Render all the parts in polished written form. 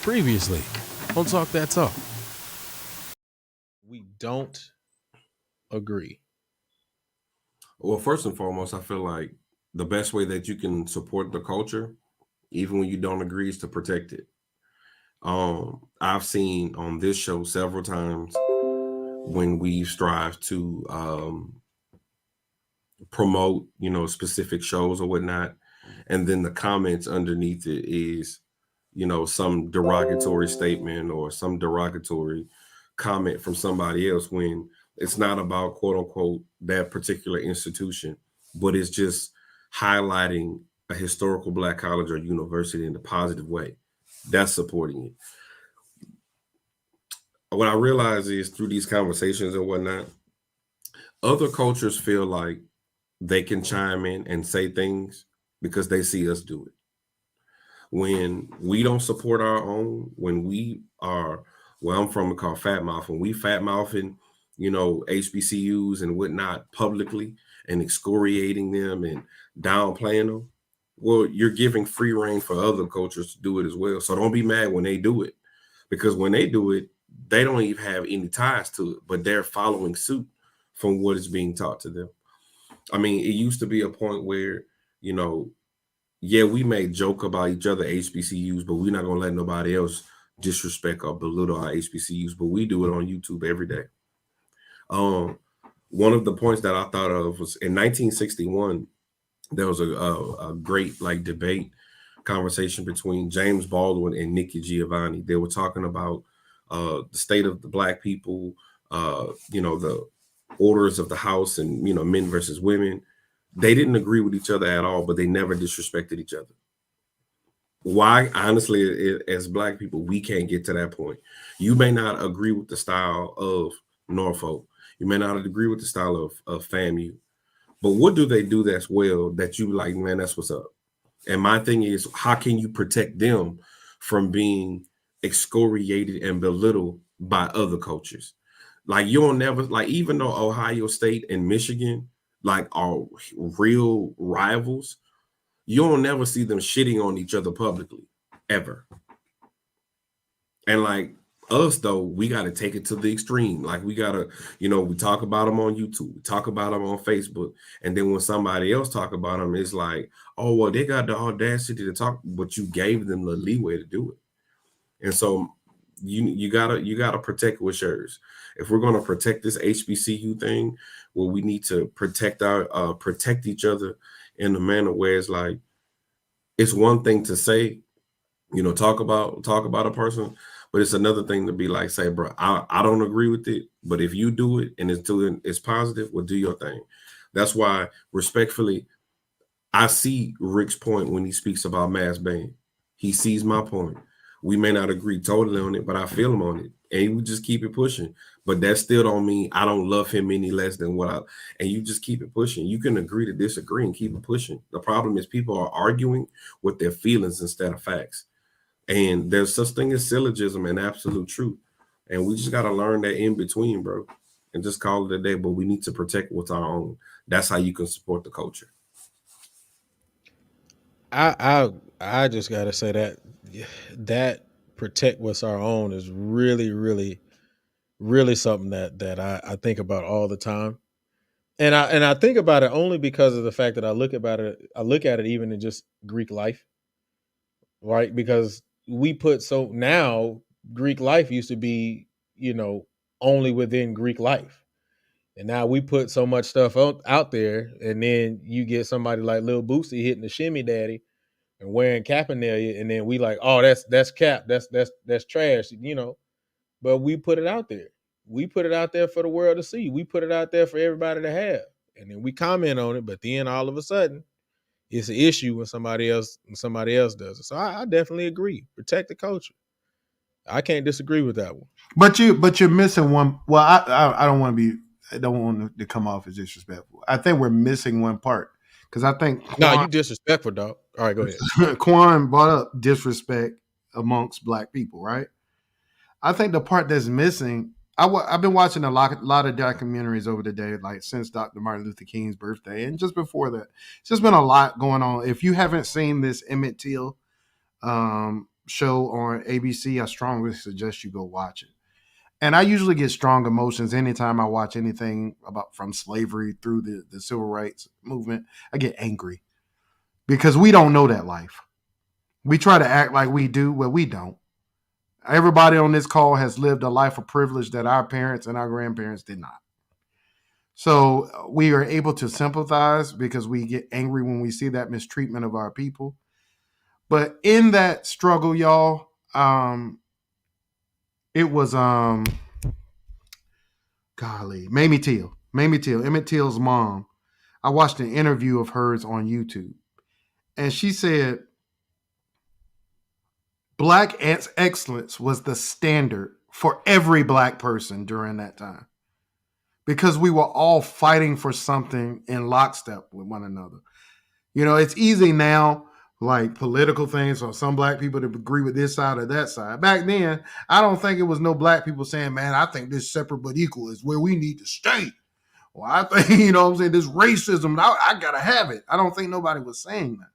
Previously, don't talk that talk. We don't agree. Well, first and foremost, I feel like the best way that you can support the culture, even when you don't agree, is to protect it. I've seen on this show several times when we strive to promote, specific shows or whatnot, and then the comments underneath it is, some derogatory statement or some derogatory comment from somebody else when it's not about quote unquote that particular institution, but it's just highlighting a historical black college or university in a positive way. That's supporting it. What I realize is through these conversations and whatnot, other cultures feel like they can chime in and say things because they see us do it. When we don't support our own, when we are where I'm from, we call fat mouth, when we fat mouthing, HBCUs and whatnot publicly and excoriating them and downplaying them, well, you're giving free reign for other cultures to do it as well. So don't be mad when they do it, because when they do it, they don't even have any ties to it, but they're following suit from what is being taught to them. I mean, it used to be a point where, you know, yeah, we may joke about each other HBCUs, but we're not gonna let nobody else disrespect or belittle our HBCUs. But we do it on YouTube every day. Um, One of the points that I thought of was in 1961. There was a great like debate conversation between James Baldwin and Nikki Giovanni. They were talking about the state of the black people, the orders of the house, and men versus women. They didn't agree with each other at all, but they never disrespected each other. Why? Honestly, as black people, we can't get to that point. You may not agree with the style of Norfolk. You may not agree with the style of FAMU. But what do they do that's well that you like, man, that's what's up? And my thing is, how can you protect them from being excoriated and belittled by other cultures? Like you'll never like, even though Ohio State and Michigan like are real rivals, you'll never see them shitting on each other publicly ever. And like us though, we got to take it to the extreme. Like we got to, we talk about them on YouTube, we talk about them on Facebook, and then when somebody else talk about them, it's like, oh well, they got the audacity to talk, but you gave them the leeway to do it. And so you gotta protect what's yours. If we're gonna protect this HBCU thing, well, we need to protect each other in a manner where it's like, it's one thing to say, talk about a person, but it's another thing to be like, say, bro, I don't agree with it, but if you do it and it's positive, well, do your thing. That's why, respectfully, I see Rick's point when he speaks about mass ban. He sees my point. We may not agree totally on it, but I feel him on it, and we just keep it pushing. But that still don't mean I don't love him any less than what I. And you just keep it pushing. You can agree to disagree and keep it pushing. The problem is people are arguing with their feelings instead of facts. And there's such thing as syllogism and absolute truth. And we just got to learn that in between, bro, and just call it a day. But we need to protect what's our own. That's how you can support the culture. I just gotta say that protect what's our own is really, really, really something that I think about all the time. And I think about it only because of the fact that I look at it even in just Greek life, right? Because we put so now Greek life used to be, only within Greek life. And now we put so much stuff out there, and then you get somebody like Lil Boosie hitting the shimmy daddy and wearing Capinalia, and then we like, oh, that's cap, that's trash. But we put it out there. We put it out there for the world to see. We put it out there for everybody to have, and then we comment on it. But then all of a sudden, it's an issue when somebody else does it. So I definitely agree. Protect the culture. I can't disagree with that one. But you're missing one. Well, I don't want to be. I don't want to come off as disrespectful. I think we're missing one part because I think No, you disrespectful, dog. All right, go ahead. Quan brought up disrespect amongst black people, right? I think the part that's missing. I've been watching a lot of documentaries over the day, like since Dr. Martin Luther King's birthday, and just before that, it's just been a lot going on. If you haven't seen this Emmett Till show on ABC. I strongly suggest you go watch it. And I usually get strong emotions anytime I watch anything about from slavery through the civil rights movement. I get angry because we don't know that life. We try to act like we do, but we don't. Everybody on this call has lived a life of privilege that our parents and our grandparents did not. So we are able to sympathize because we get angry when we see that mistreatment of our people. But in that struggle, y'all, it was golly, Mamie Till, Emmett Till's mom. I watched an interview of hers on YouTube, and she said Black excellence was the standard for every Black person during that time because we were all fighting for something in lockstep with one another. You know, it's easy now, like political things, or some Black people to agree with this side or that side. Back then, I don't think it was no Black people saying, man, I think this separate but equal is where we need to stay. Well, I think, you know what I'm saying, this racism, I got to have it. I don't think nobody was saying that.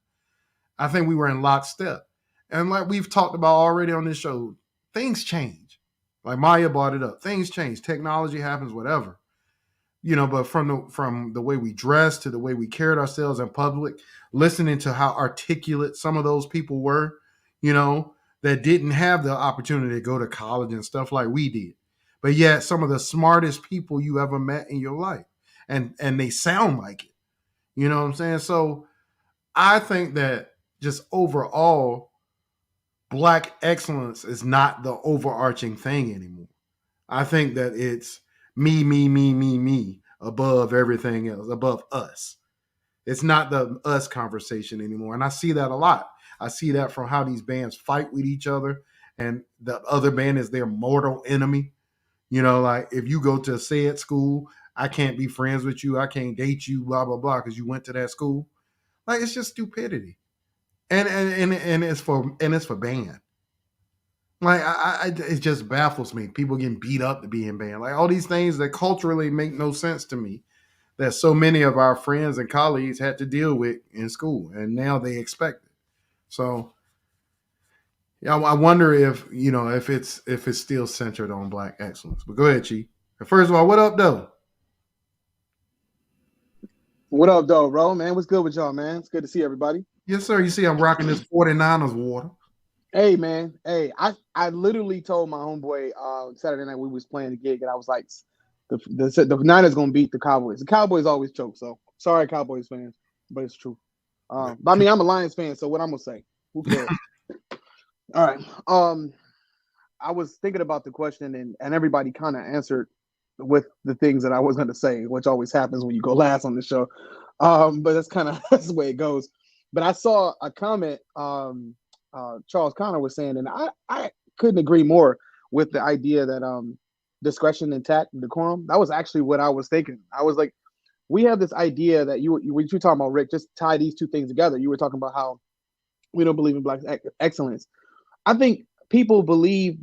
I think we were in lockstep. And like we've talked about already on this show, things change. Like Maya brought it up. Things change. Technology happens, whatever. You know, but from the way we dressed to the way we carried ourselves in public, listening to how articulate some of those people were, you know, that didn't have the opportunity to go to college and stuff like we did. But yet some of the smartest people you ever met in your life. And they sound like it. You know what I'm saying? So I think that just overall, Black excellence is not the overarching thing anymore. I think that it's me above everything else, above us. It's not the us conversation anymore. And I see that a lot. I see that from how these bands fight with each other, and the other band is their mortal enemy. You know, like if you go to a said school, I can't be friends with you, I can't date you, blah blah blah, because you went to that school. Like it's just stupidity, and it's for band. Like it just baffles me. People getting beat up to be in band, like all these things that culturally make no sense to me. That so many of our friends and colleagues had to deal with in school, and now they expect it. So, yeah, I wonder if if it's still centered on Black excellence. But go ahead, Chief. First of all, what up, though? What up, though, bro? Man, what's good with y'all, man? It's good to see everybody. Yes, sir. You see, I'm rocking this 49ers water. Hey, man. Hey, I literally told my homeboy Saturday night we was playing the gig, and I was like, the Niners gonna beat the Cowboys. The Cowboys always choke, so sorry, Cowboys fans, but it's true. But I mean, I'm a Lions fan, so what I'm gonna say? Who cares? All right. I was thinking about the question, and everybody kind of answered with the things that I was going to say, which always happens when you go last on the show. But that's kind of that's the way it goes. But I saw a comment Charles Connor was saying, and I couldn't agree more with the idea that discretion and tact and decorum. That was actually what I was thinking. I was like, we have this idea that when you were talking about, Rick, just tie these two things together. You were talking about how we don't believe in Black excellence. I think people believe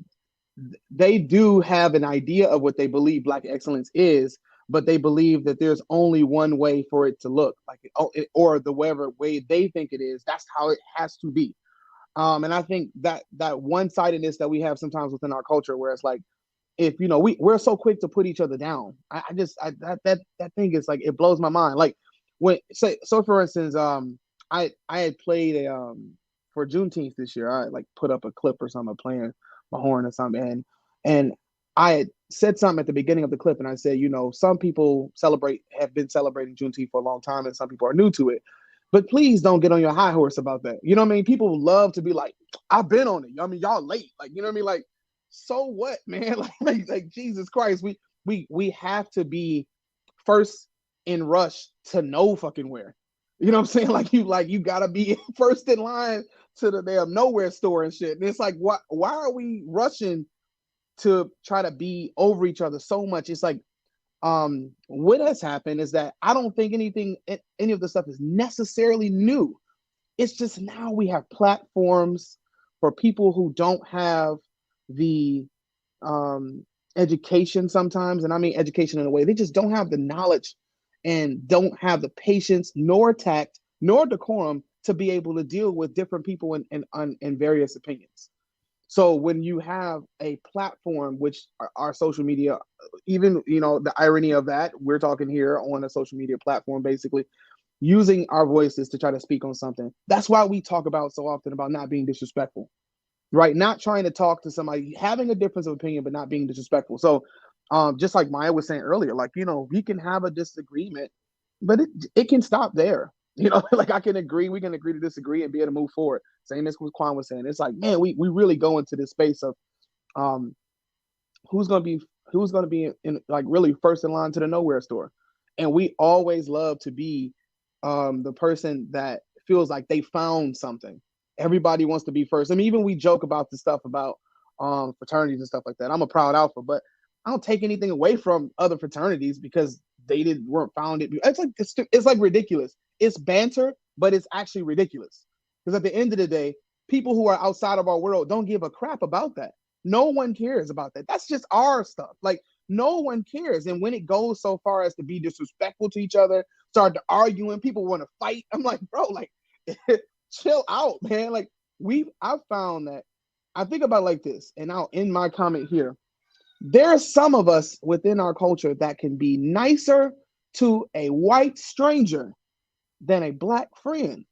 they do have an idea of what they believe Black excellence is, but they believe that there's only one way for it to look like, or the whatever way they think it is. That's how it has to be. And I think that one-sidedness that we have sometimes within our culture, where it's like, if we're so quick to put each other down. That thing is like, it blows my mind. Like so for instance, I had played for Juneteenth this year. I like put up a clip or something playing my horn or something, and I had said something at the beginning of the clip, and I said, some people have been celebrating Juneteenth for a long time, and some people are new to it. But please don't get on your high horse about that. You know what I mean? People love to be like, I've been on it. I mean, y'all late. Like, you know what I mean? Like, so what, man? Like Jesus Christ, we have to be first in rush to no fucking where. You know what I'm saying? Like you gotta be first in line to the damn nowhere store and shit. And it's like, why are we rushing to try to be over each other so much? It's like, what has happened is that I don't think any of the stuff is necessarily new. It's just now we have platforms for people who don't have the education sometimes, and I mean education in a way, they just don't have the knowledge and don't have the patience nor tact nor decorum to be able to deal with different people and various opinions. So when you have a platform, which are social media, even, you know, the irony of that, we're talking here on a social media platform, basically using our voices to try to speak on something. That's why we talk about so often about not being disrespectful, right? Not trying to talk to somebody, having a difference of opinion, but not being disrespectful. So, just like Maya was saying earlier, like, you know, we can have a disagreement, but it can stop there. You know, like we can agree to disagree and be able to move forward. Same as what Quan was saying. It's like, man, we really go into this space of um who's gonna be in like really first in line to the nowhere store. And we always love to be the person that feels like they found something. Everybody wants to be first. I mean, even we joke about the stuff about fraternities and stuff like that. I'm a proud alpha, but I don't take anything away from other fraternities because weren't founded. It's like ridiculous. It's banter, but it's actually ridiculous. Because at the end of the day, people who are outside of our world don't give a crap about that. No one cares about that. That's just our stuff. Like, no one cares. And when it goes so far as to be disrespectful to each other, start to arguing, people want to fight. I'm like, bro, like, chill out, man. Like, I've found that I think about it like this, and I'll end my comment here. There's some of us within our culture that can be nicer to a white stranger than a black friend.